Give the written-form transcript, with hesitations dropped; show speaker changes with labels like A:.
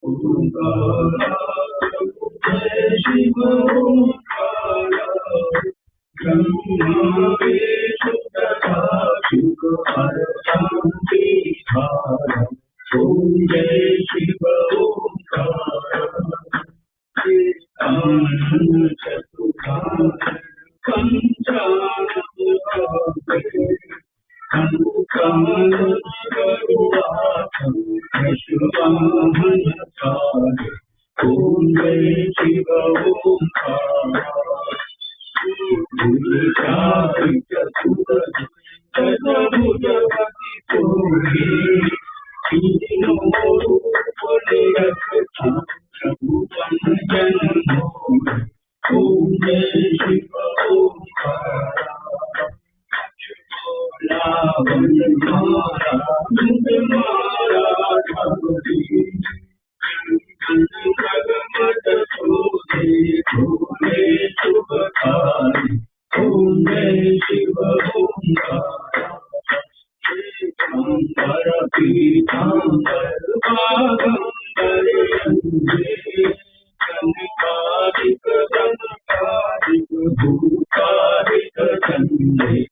A: ओंकार जय शिव ओंकार ब्रह्मा विष्णु तथा शिव हर शांति धारा ओम जय शिव ओंकार चतुर्धाम ओम जय शिव ओंकार ओम जय शिव ओंकार ओम जय शिव ओंकार पीतांबर बागंबर कनिकाधिक भूताधिक चंदे